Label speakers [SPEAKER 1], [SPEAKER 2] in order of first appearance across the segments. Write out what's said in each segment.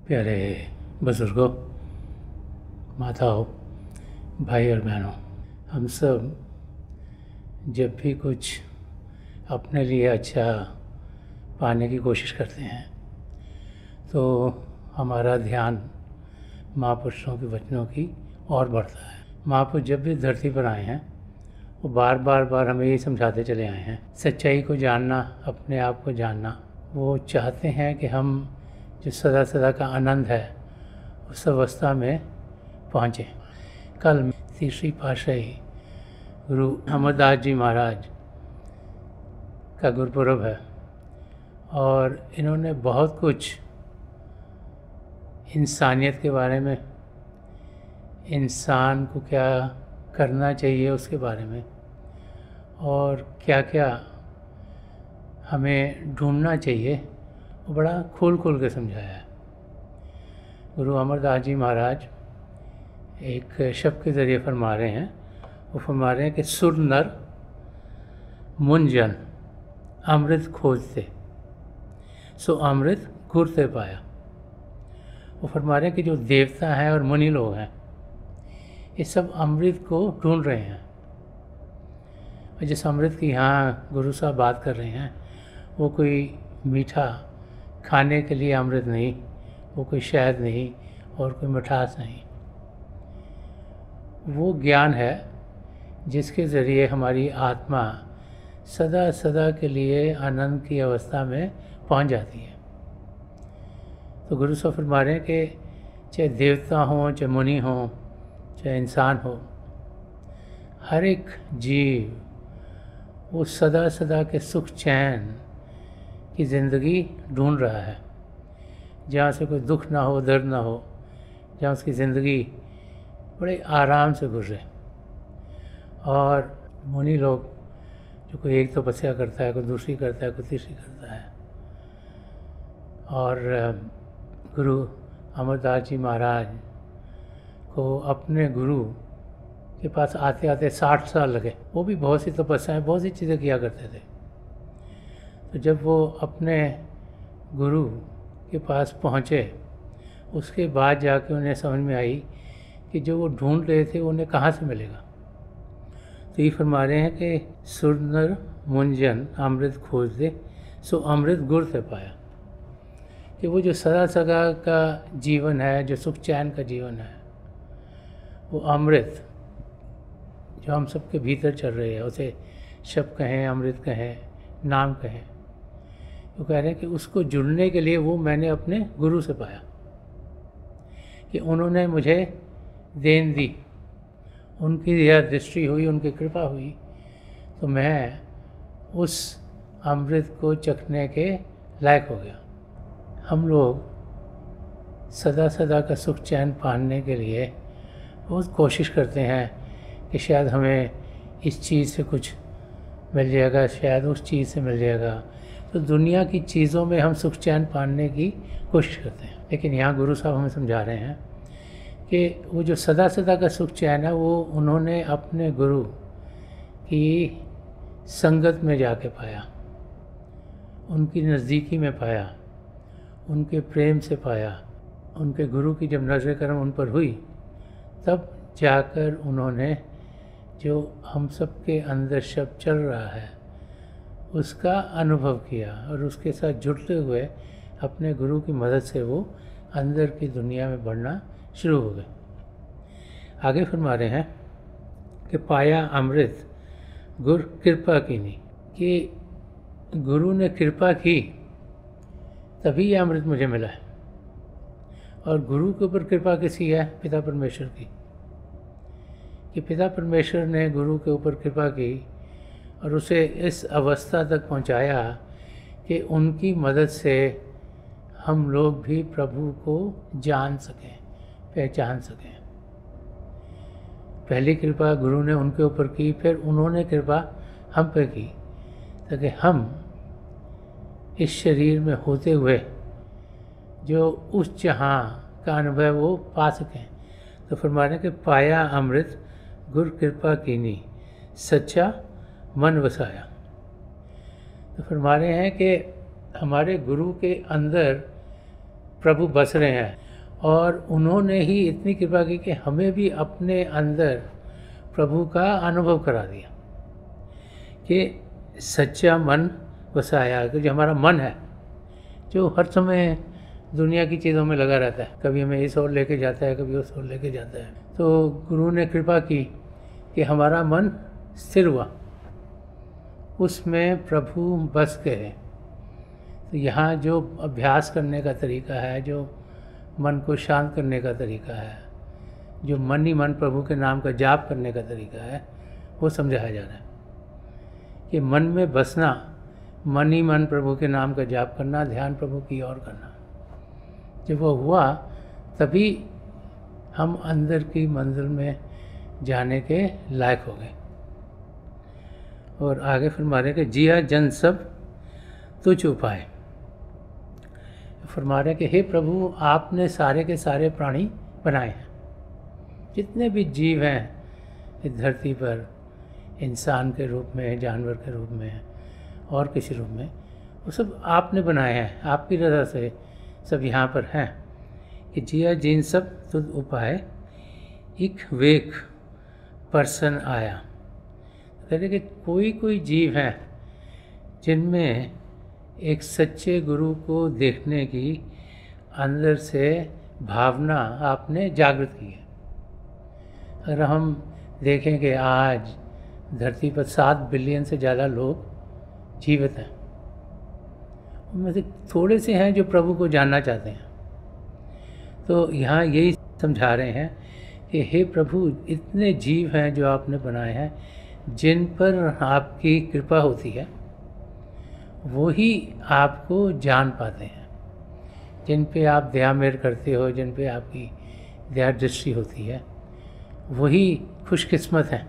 [SPEAKER 1] प्यारे बुज़ुर्गों, माताओं, भाई और बहनों, हम सब जब भी कुछ अपने लिए अच्छा पाने की कोशिश करते हैं तो हमारा ध्यान महापुरुषों के वचनों की ओर बढ़ता है। महापुरुष जब भी धरती पर आए हैं वो बार हमें यही समझाते चले आए हैं, सच्चाई को जानना, अपने आप को जानना। वो चाहते हैं कि हम जो सदा का आनंद है उस अवस्था में पहुँचें। कल तीसरी पातशाही गुरु अमरदास जी महाराज का गुरुपुरब है और इन्होंने बहुत कुछ इंसानियत के बारे में, इंसान को क्या करना चाहिए उसके बारे में और क्या क्या हमें ढूंढना चाहिए वो बड़ा खोल के समझाया है। गुरु अमरदास जी महाराज एक शब्द के ज़रिए फरमा रहे हैं, वो फरमा रहे हैं कि सुर नर मुन जन अमृत खोजते सो अमृत घुरते पाया। वो फरमा रहे हैं कि जो देवता हैं और मुनि लोग हैं ये सब अमृत को ढूंढ रहे हैं। और जिस अमृत की यहाँ गुरु साहब बात कर रहे हैं वो कोई मीठा खाने के लिए अमृत नहीं, वो कोई शहद नहीं और कोई मिठास नहीं। वो ज्ञान है जिसके ज़रिए हमारी आत्मा सदा के लिए आनंद की अवस्था में पहुंच जाती है। तो गुरु साहब फरमा रहे हैं कि चाहे देवता हों, चाहे मुनि हों, चाहे इंसान हो, हर एक जीव वो सदा के सुख चैन की ज़िंदगी ढूंढ रहा है, जहाँ से कोई दुख ना हो, दर्द ना हो, जहाँ उसकी ज़िंदगी बड़े आराम से गुजरे। और मुनि लोग जो कोई एक तपस्या करता है, कोई दूसरी करता है, कोई तीसरी करता है। और गुरु अमरदास जी महाराज को अपने गुरु के पास आते आते 60 साल लगे। वो भी बहुत सी तपस्याएं, बहुत सी चीज़ें किया करते थे। तो जब वो अपने गुरु के पास पहुँचे उसके बाद जाके उन्हें समझ में आई कि जो वो ढूंढ रहे थे उन्हें कहाँ से मिलेगा। तो ये फरमा रहे हैं कि सुर नर मुंजन अमृत खोज दे सो अमृत गुर से पाया। कि वो जो सदा का जीवन है, जो सुख चैन का जीवन है, वो अमृत जो हम सबके भीतर चल रही है, उसे शब्द कहें, अमृत कहें, नाम कहें, वो कह रहे हैं कि उसको जुड़ने के लिए वो मैंने अपने गुरु से पाया कि उन्होंने मुझे देन दी, उनकी यह दृष्टि हुई, उनकी कृपा हुई, तो मैं उस अमृत को चखने के लायक हो गया। हम लोग सदा का सुख चैन पाने के लिए बहुत कोशिश करते हैं कि शायद हमें इस चीज़ से कुछ मिल जाएगा, शायद उस चीज़ से मिल जाएगा। तो दुनिया की चीज़ों में हम सुख चैन पाने की कोशिश करते हैं। लेकिन यहाँ गुरु साहब हमें समझा रहे हैं कि वो जो सदा का सुख चैन है वो उन्होंने अपने गुरु की संगत में जाके पाया, उनकी नज़दीकी में पाया, उनके प्रेम से पाया। उनके गुरु की जब नज़र करम उन पर हुई तब जाकर उन्होंने जो हम सब के अंदर शब्द चल रहा है उसका अनुभव किया और उसके साथ जुड़ते हुए अपने गुरु की मदद से वो अंदर की दुनिया में बढ़ना शुरू हो गए। आगे फरमा रहे हैं कि पाया अमृत गुरु कृपा की नहीं, कि गुरु ने कृपा की तभी ये अमृत मुझे मिला है। और गुरु के ऊपर कृपा किसी है? पिता परमेश्वर की। कि पिता परमेश्वर ने गुरु के ऊपर कृपा की और उसे इस अवस्था तक पहुंचाया कि उनकी मदद से हम लोग भी प्रभु को जान सकें, पहचान सकें। पहली कृपा गुरु ने उनके ऊपर की, फिर उन्होंने कृपा हम पे की ताकि हम इस शरीर में होते हुए जो उस जहाँ का अनुभव वो पा सकें। तो फरमाने के पाया अमृत गुरु कृपा कीनी सच्चा मन वसाया। तो फरमा रहे हैं कि हमारे गुरु के अंदर प्रभु बस रहे हैं, और उन्होंने ही इतनी कृपा की कि हमें भी अपने अंदर प्रभु का अनुभव करा दिया कि सच्चा मन बसाया। कि जो हमारा मन है, जो हर समय दुनिया की चीज़ों में लगा रहता है, कभी हमें इस ओर लेके जाता है, कभी उस ओर लेके जाता है, तो गुरु ने कृपा की कि हमारा मन स्थिर हुआ, उसमें प्रभु बस गए। तो यहाँ जो अभ्यास करने का तरीका है, जो मन को शांत करने का तरीका है, जो मन ही मन प्रभु के नाम का जाप करने का तरीका है, वो समझाया जा रहा है कि मन में बसना, मन ही मन प्रभु के नाम का जाप करना, ध्यान प्रभु की ओर करना। जब वो हुआ तभी हम अंदर की मंजिल में जाने के लायक हो गए। और आगे फरमा रहे कि जिया जन सब तुझ उपाय। फरमा रहे कि हे प्रभु, आपने सारे के सारे प्राणी बनाए हैं, जितने भी जीव हैं इस धरती पर, इंसान के रूप में, जानवर के रूप में और किसी रूप में, वो सब आपने बनाए हैं, आपकी रज़ा से सब यहाँ पर हैं। कि जिया जिन सब तुझ उपाय, एक वेक पर्सन आया। कहते कि कोई कोई जीव हैं जिनमें एक सच्चे गुरु को देखने की अंदर से भावना आपने जागृत की है। अगर हम देखें कि आज धरती पर 7 बिलियन से ज़्यादा लोग जीवित हैं, उनमें से थोड़े से हैं जो प्रभु को जानना चाहते हैं। तो यहाँ यही समझा रहे हैं कि हे प्रभु, इतने जीव हैं जो आपने बनाए हैं, जिन पर आपकी कृपा होती है, वो ही आपको जान पाते हैं। जिन पे आप दया मेर करते हो, जिन पे आपकी दया दृष्टि होती है, वही खुशकिस्मत हैं।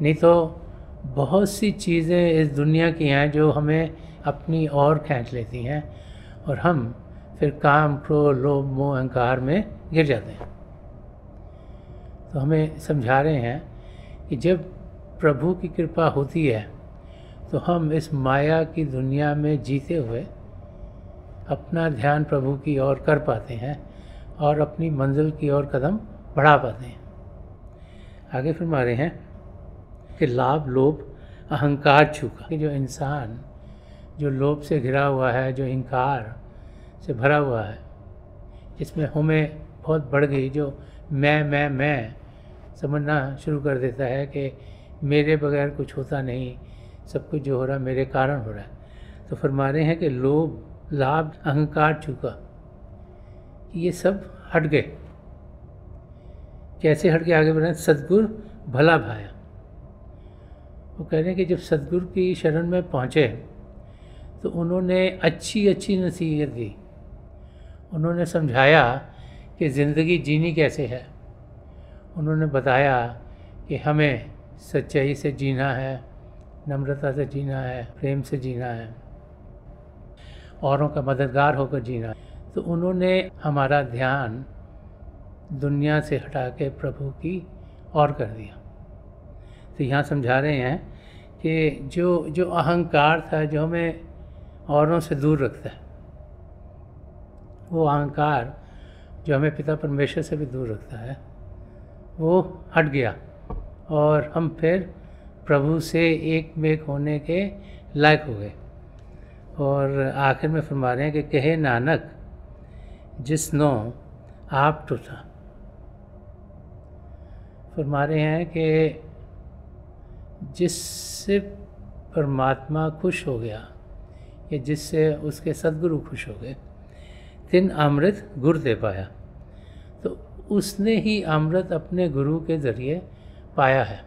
[SPEAKER 1] नहीं तो बहुत सी चीज़ें इस दुनिया की हैं जो हमें अपनी ओर खींच लेती हैं, और हम फिर काम, क्रोध, लोभ, मोह, अहंकार में गिर जाते हैं। तो हमें समझा रहे हैं कि जब प्रभु की कृपा होती है तो हम इस माया की दुनिया में जीते हुए अपना ध्यान प्रभु की ओर कर पाते हैं और अपनी मंजिल की ओर कदम बढ़ा पाते हैं। आगे फरमा रहे हैं कि लाभ, लोभ, अहंकार छूका। कि जो इंसान जो लोभ से घिरा हुआ है, जो अहंकार से भरा हुआ है, जिसमें हमें बहुत बढ़ गई, जो मैं समझना शुरू कर देता है कि मेरे बगैर कुछ होता नहीं, सब कुछ जो हो रहा है मेरे कारण हो रहा है। तो फरमा रहे हैं कि लोभ, लाभ, अहंकार छूका, ये सब हट गए। कैसे हट के आगे बढ़े? सद्गुरु भला भाया। वो कह रहे हैं कि जब सद्गुरु की शरण में पहुँचे तो उन्होंने अच्छी अच्छी नसीहत दी। उन्होंने समझाया कि ज़िंदगी जीनी कैसे है। उन्होंने बताया कि हमें सच्चाई से जीना है, नम्रता से जीना है, प्रेम से जीना है, औरों का मददगार होकर जीना है। तो उन्होंने हमारा ध्यान दुनिया से हटा के प्रभु की ओर कर दिया। तो यहाँ समझा रहे हैं कि जो अहंकार था, जो हमें औरों से दूर रखता है, वो अहंकार जो हमें पिता परमेश्वर से भी दूर रखता है, वो हट गया और हम फिर प्रभु से एक में होने के लायक हो गए। और आखिर में फरमा रहे हैं कि कहे नानक जिसनो आप टूटा। फरमा रहे हैं कि जिससे परमात्मा खुश हो गया या जिससे उसके सद्गुरु खुश हो गए, तिन अमृत गुर दे पाया। तो उसने ही अमृत अपने गुरु के ज़रिए पाया है।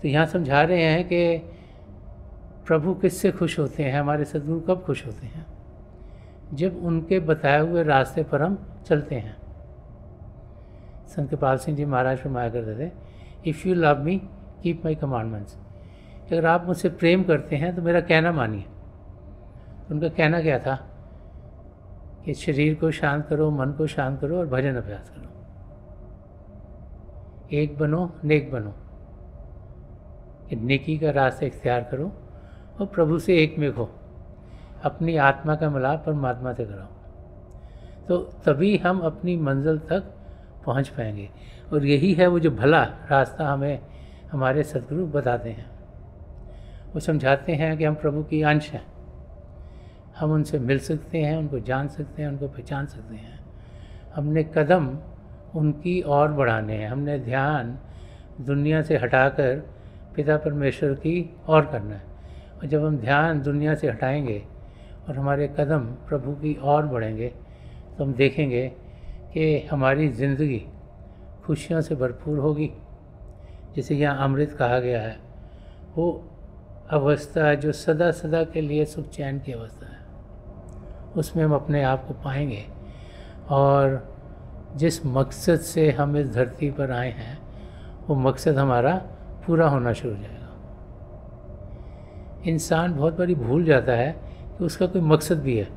[SPEAKER 1] तो यहाँ समझा रहे हैं कि प्रभु किससे खुश होते हैं, हमारे सद्गुरु कब खुश होते हैं? जब उनके बताए हुए रास्ते पर हम चलते हैं। संत कृपाल सिंह जी महाराज फरमाया करते थे, if you love me keep my commandments. अगर आप मुझसे प्रेम करते हैं तो मेरा कहना मानिए। उनका कहना क्या था कि शरीर को शांत करो, मन को शांत करो और भजन अभ्यास करो। एक बनो, नेक बनो। नेकी का रास्ता इख्तियार करो और प्रभु से एक में हो। अपनी आत्मा का मिलाप परमात्मा से कराओ। तो तभी हम अपनी मंजिल तक पहुंच पाएंगे। और यही है वो जो भला रास्ता हमें हमारे सद्गुरु बताते हैं। वो समझाते हैं कि हम प्रभु की अंश हैं, हम उनसे मिल सकते हैं, उनको जान सकते हैं, उनको पहचान सकते हैं। हमने कदम उनकी ओर बढ़ाने हैं, हमने ध्यान दुनिया से हटाकर पिता परमेश्वर की ओर करना है। और जब हम ध्यान दुनिया से हटाएंगे और हमारे कदम प्रभु की ओर बढ़ेंगे तो हम देखेंगे कि हमारी ज़िंदगी खुशियों से भरपूर होगी। जिसे यहाँ अमृत कहा गया है, वो अवस्था जो सदा सदा के लिए सुख चैन की अवस्था है, उसमें हम अपने आप को पाएंगे। और जिस मकसद से हम इस धरती पर आए हैं वो मकसद हमारा पूरा होना शुरू हो जाएगा। इंसान बहुत बारी भूल जाता है कि उसका कोई मकसद भी है।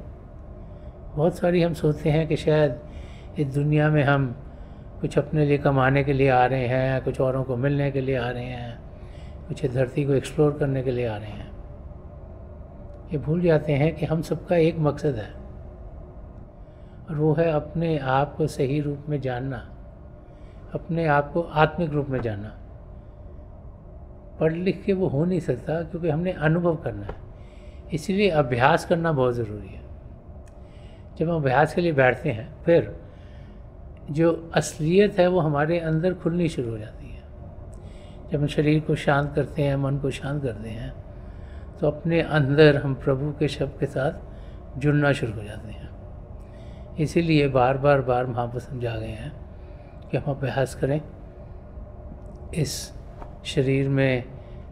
[SPEAKER 1] बहुत सारी हम सोचते हैं कि शायद इस दुनिया में हम कुछ अपने लिए कमाने के लिए आ रहे हैं, कुछ औरों को मिलने के लिए आ रहे हैं, कुछ इस धरती को एक्सप्लोर करने के लिए आ रहे हैं। ये भूल जाते हैं कि हम सबका एक मकसद है, और वो है अपने आप को सही रूप में जानना, अपने आप को आत्मिक रूप में जानना। पढ़ लिख के वो हो नहीं सकता, क्योंकि हमने अनुभव करना है। इसलिए अभ्यास करना बहुत ज़रूरी है। जब हम अभ्यास के लिए बैठते हैं, फिर जो असलियत है वो हमारे अंदर खुलनी शुरू हो जाती है। जब हम शरीर को शांत करते हैं, मन को शांत करते हैं, तो अपने अंदर हम प्रभु के शब्द के साथ जुड़ना शुरू हो जाते हैं। इसीलिए बार बार महापुरुष समझा गए हैं कि हम अभ्यास करें। इस शरीर में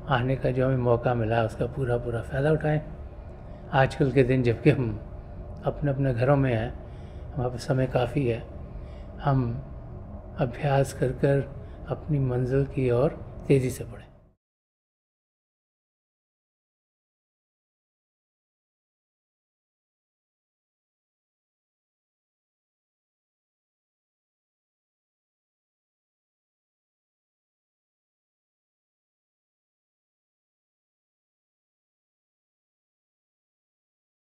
[SPEAKER 1] आने का जो हमें मौका मिला उसका पूरा फ़ायदा उठाएं। आजकल के दिन जबकि हम अपने अपने घरों में हैं, हमारे पास समय काफ़ी है, हम अभ्यास कर अपनी मंजिल की ओर तेज़ी से बढ़ें।